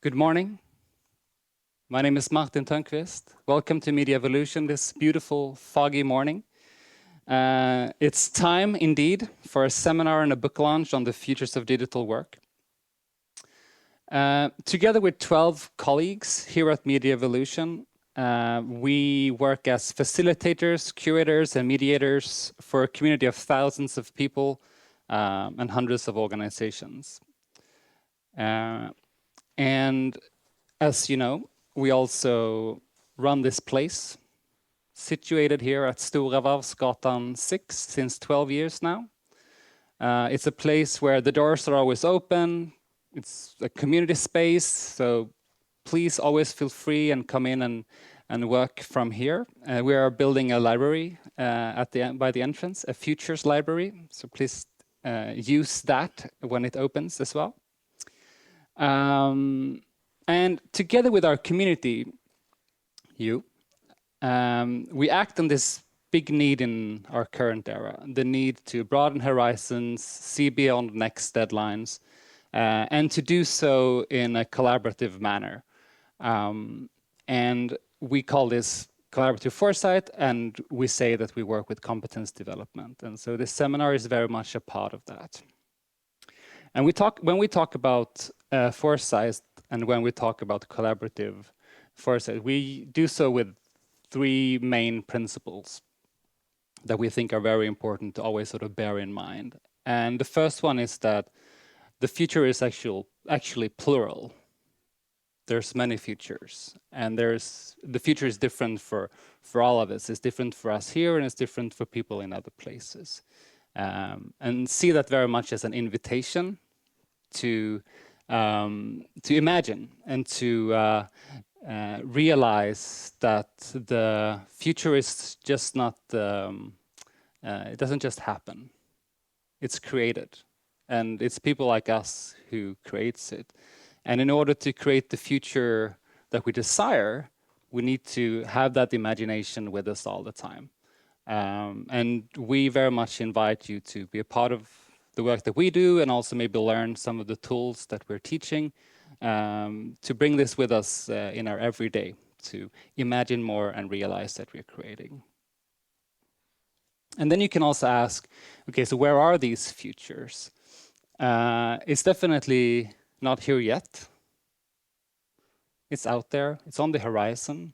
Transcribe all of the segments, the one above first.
Good morning. My name is rnkvist. Welcome to Media Evolution this beautiful, foggy morning. It's time, indeed, for a seminar and a book launch on the futures of digital work. Together with 12 colleagues here at Media Evolution, we work as facilitators, curators, and mediators for a community of thousands of people and hundreds of organizations. And as you know, we also run this place, situated here at Stora Varvsgatan 6 since 12 years now. It's a place where the doors are always open. It's a community space, so please always feel free and come in and work from here. We are building a library by the entrance, a futures library, so please use that when it opens as well. And together with our community, we act on this big need in our current era, the need to broaden horizons, see beyond next deadlines, and to do so in a collaborative manner. And we call this collaborative foresight, and we say that we work with competence development. And so this seminar is very much a part of that. And when we talk about foresight and when we talk about collaborative foresight, we do so with three main principles that we think are very important to always sort of bear in mind. And the first one is that the future is actually plural. There's many futures, and the future is different for all of us. It's different for us here, and it's different for people in other places. And see that very much as an invitation to imagine and to realize that the future is just not, it doesn't just happen. It's created, and it's people like us who creates it. And in order to create the future that we desire, we need to have that imagination with us all the time. And we very much invite you to be a part of the work that we do, and also maybe learn some of the tools that we're teaching, to bring this with us in our everyday, to imagine more and realize that we're creating. And then you can also ask, okay, so where are these futures? It's definitely not here yet. It's out there, it's on the horizon.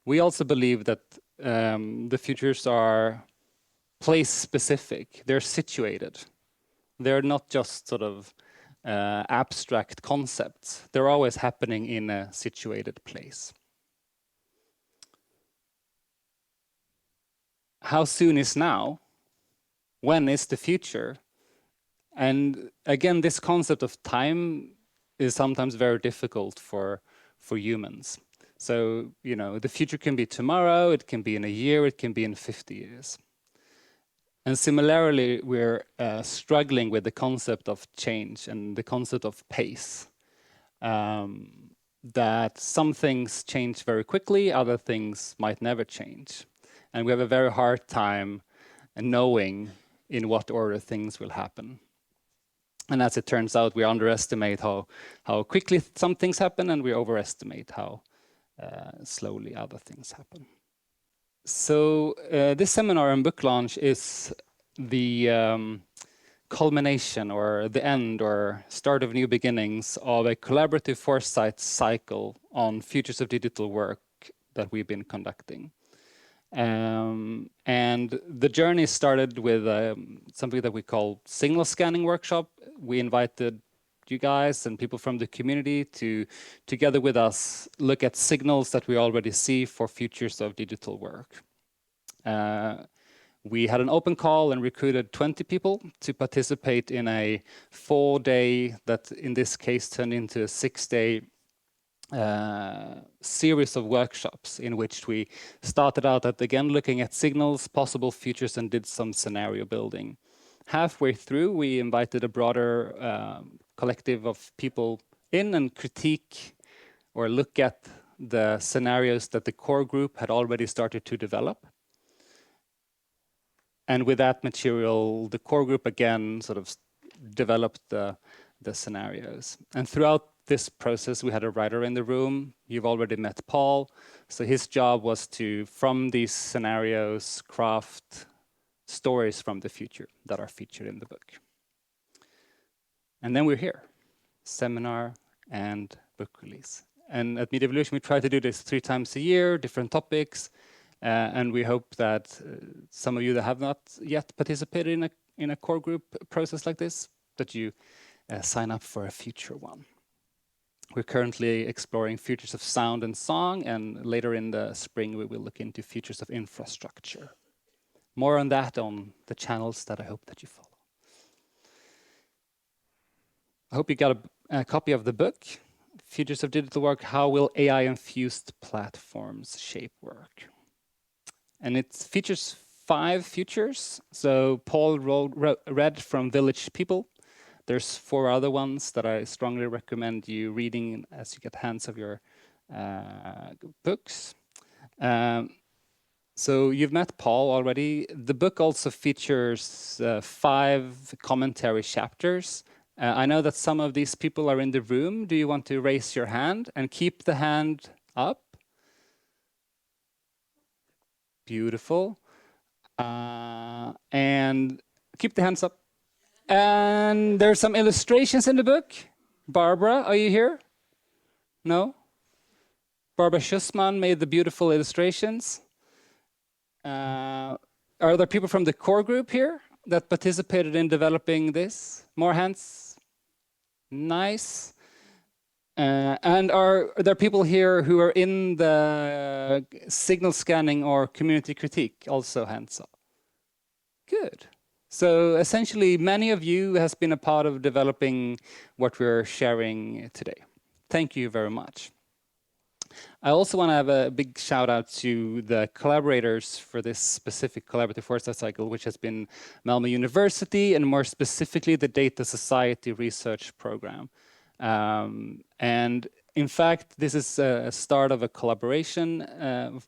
We also believe that the futures are place-specific, they're situated. They're not just sort of abstract concepts. They're always happening in a situated place. How soon is now? When is the future? And again, this concept of time is sometimes very difficult for humans. So, you know, the future can be tomorrow, it can be in a year, it can be in 50 years. And similarly, we're struggling with the concept of change and the concept of pace. That some things change very quickly, other things might never change. And we have a very hard time knowing in what order things will happen. And as it turns out, we underestimate how quickly some things happen, and we overestimate how slowly other things happen. So this seminar and book launch is the culmination or the end or start of new beginnings of a collaborative foresight cycle on futures of digital work that we've been conducting. And the journey started with something that we call signal scanning workshop. We invited you guys and people from the community to, together with us, look at signals that we already see for futures of digital work. We had an open call and recruited 20 people to participate in a 4-day, that in this case turned into a 6-day series of workshops in which we started out at, again, looking at signals, possible futures, and did some scenario building. Halfway through, we invited a broader collective of people in and critique or look at the scenarios that the core group had already started to develop. And with that material, the core group again sort of developed the scenarios. And throughout this process, we had a writer in the room. You've already met Paul. So his job was to, from these scenarios, craft stories from the future that are featured in the book. And then we're here, seminar and book release. And at Media Evolution, we try to do this 3 times a year, different topics. And we hope that some of you that have not yet participated in a core group process like this, that you sign up for a future one. We're currently exploring futures of sound and song, and later in the spring, we will look into futures of infrastructure. More on that on the channels that I hope that you follow. I hope you got a copy of the book, Futures of Digital Work, How Will AI-Infused Platforms Shape Work? And it features 5 futures. So Paul read from Village People. There's 4 other ones that I strongly recommend you reading as you get hands of your books. So you've met Paul already. The book also features 5 commentary chapters. I know that some of these people are in the room. Do you want to raise your hand and keep the hand up? Beautiful. And keep the hands up. And there's some illustrations in the book. Barbara, are you here? No? Barbara Schussmann made the beautiful illustrations. Are there people from the core group here that participated in developing this? More hands? Nice. And are there people here who are in the signal scanning or community critique? Also hands up. Good. So essentially, many of you has been a part of developing what we're sharing today. Thank you very much. I also want to have a big shout out to the collaborators for this specific collaborative foresight cycle, which has been Malmö University and more specifically the Data Society Research Program. And in fact, this is a start of a collaboration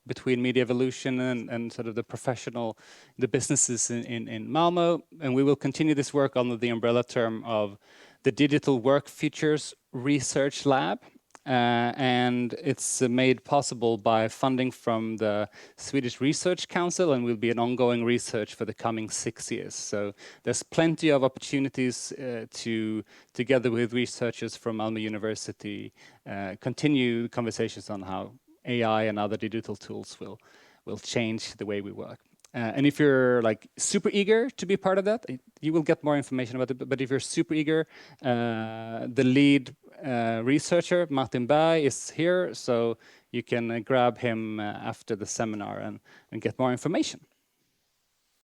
between Media Evolution and sort of the businesses in Malmö. And we will continue this work under the umbrella term of the Digital Work Futures Research Lab. And it's made possible by funding from the Swedish Research Council and will be an ongoing research for the coming 6 years. So there's plenty of opportunities to, together with researchers from Malmö University, continue conversations on how AI and other digital tools will change the way we work. And if you're like super eager to be part of that, you will get more information about it. But if you're super eager, the lead researcher, Martin Berg, is here. So you can grab him after the seminar and get more information.